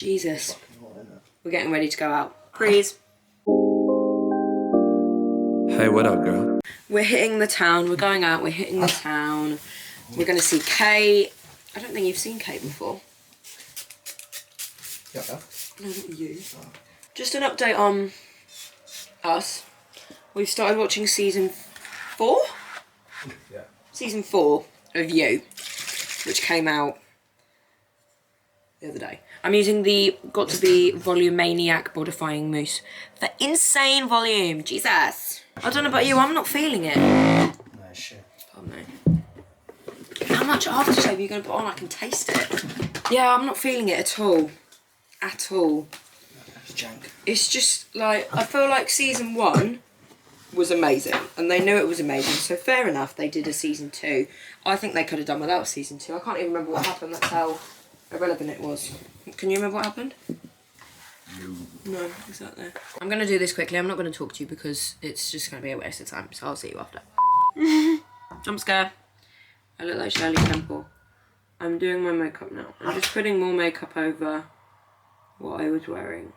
Jesus. We're getting ready to go out. Please. Hey, what up, girl? We're hitting the town. We're going out. We're hitting the town. We're going to see Kate. I don't think you've seen Kate before. Yeah. No, not you. Just an update on us. We've started watching season 4? Yeah. Season 4 of You, which came out the other day. I'm using the Got to Be Volume Maniac Bodifying Mousse for insane volume. Jesus. I don't know about you, I'm not feeling it. No shit. Oh no. How much aftershave are you going to put on? I can taste it. Yeah, I'm not feeling it at all. At all. It's jank. It's just like, I feel like season 1 was amazing. And they knew it was amazing. So fair enough, they did a season 2. I think they could have done without season 2. I can't even remember what happened. That's how irrelevant it was. Can you remember what happened? No, exactly. I'm going to do this quickly. I'm not going to talk to you because it's just going to be a waste of time. So I'll see you after. Jump scare. I look like Shirley Temple. I'm doing my makeup now. I'm just putting more makeup over what I was wearing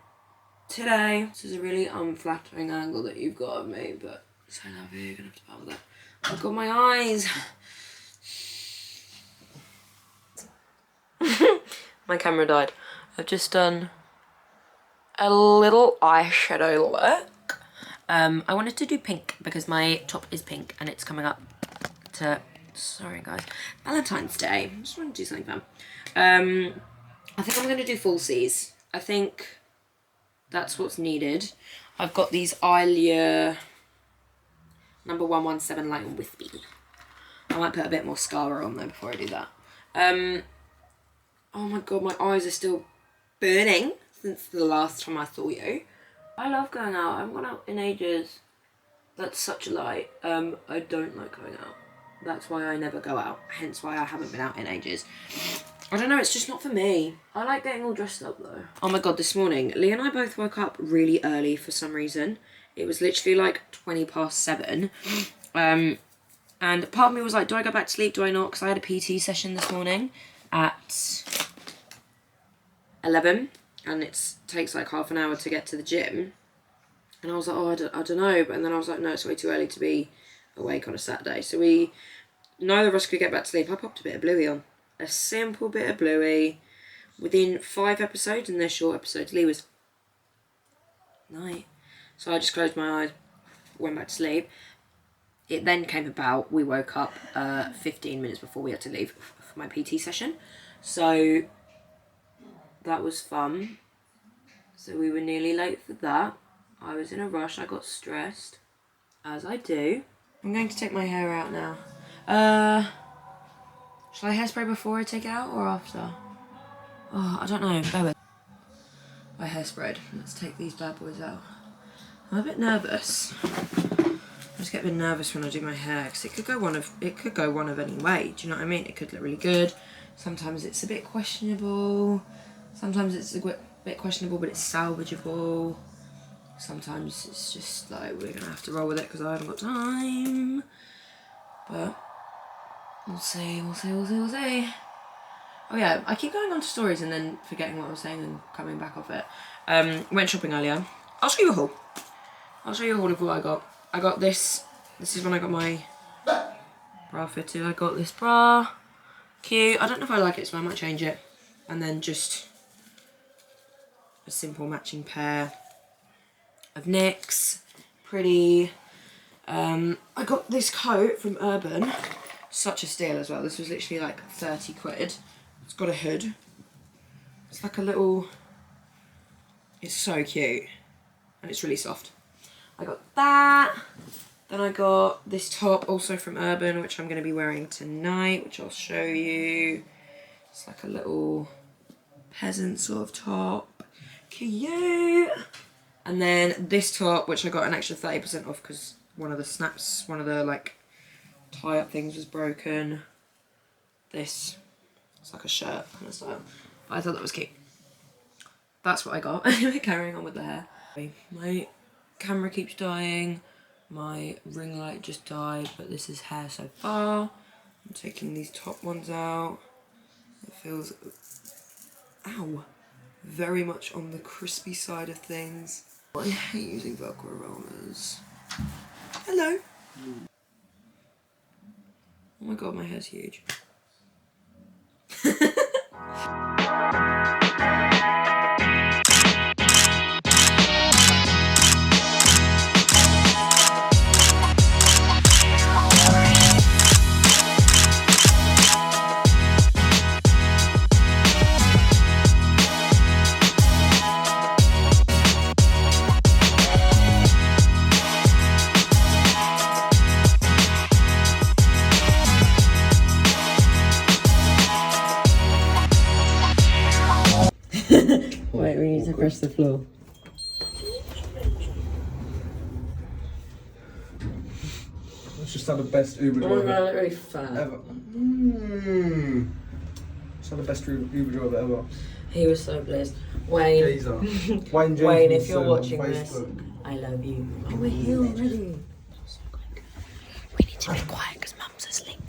today. This is a really unflattering angle that you've got of me, but so love you. You're going to have to battle with that. I've got my eyes. My camera died. I've just done a little eyeshadow look. I wanted to do pink because my top is pink and it's coming up to, sorry guys, Valentine's Day. I just want to do something fun. I think I'm going to do falsies. I think that's what's needed. I've got these Ilia number 117 Light and Wispy. I might put a bit more mascara on there before I do that. Oh my god, my eyes are still burning since the last time I saw you. I love going out. I haven't gone out in ages. That's such a lie. I don't like going out. That's why I never go out. Hence why I haven't been out in ages. I don't know, it's just not for me. I like getting all dressed up though. Oh my god, this morning, Lee and I both woke up really early for some reason. It was literally like 7:20. And part of me was like, do I go back to sleep, do I not? Because I had a PT session this morning at 11 and it takes like half an hour to get to the gym. And I was like, oh, I don't know. And then I was like, no, it's way too early to be awake on a Saturday. So neither of us could get back to sleep. I popped a bit of Bluey on. A simple bit of Bluey. Within 5 episodes, and they're short episodes, Lee was night. So I just closed my eyes, went back to sleep. It then came about, we woke up 15 minutes before we had to leave for my PT session. So that was fun. So we were nearly late for that. I was in a rush, I got stressed, as I do. I'm going to take my hair out now. Shall I hairspray before I take it out or after? Oh, I don't know, bear with. I hairsprayed. Let's take these bad boys out. I'm a bit nervous. I just get a bit nervous when I do my hair because it could go one of any way. Do you know what I mean? It could look really good. Sometimes it's a bit questionable. Sometimes it's a bit questionable, but it's salvageable. Sometimes it's just like we're gonna have to roll with it because I haven't got time. But we'll see. Oh yeah, I keep going on to stories and then forgetting what I was saying and coming back off it. Went shopping earlier. I'll show you a haul. I'll show you a haul of what I got. I got this. This is when I got my bra fitted. I got this bra. Cute. I don't know if I like it, so I might change it. And then just a simple matching pair of Nicks. Pretty. I got this coat from Urban. Such a steal as well. This was literally like 30 quid. It's got a hood. It's like a little... It's so cute. And it's really soft. I got that. Then I got this top also from Urban, which I'm going to be wearing tonight, which I'll show you. It's like a little peasant sort of top. Cute. And then this top, which I got an extra 30% off because one of the like tie-up things was broken. This, it's like a shirt kind of style. But I thought that was cute. That's what I got. Anyway, carrying on with the hair. My camera keeps dying. My ring light just died, but this is hair so far. I'm taking these top ones out. It feels... Ow. very much on the crispy side of things. I hate using Velcro rollers. Hello. Oh my god, my hair's huge. Wait, we need to press the floor. Let's just have the best Uber Oh my driver god, I look really fat. ever. Let's have the best Uber driver ever. He was so blessed. Wayne. Gazer. Wayne James. Wayne, if you're on watching this, Facebook. I love you. Oh, we're here already. We need to be quiet because Mum's asleep.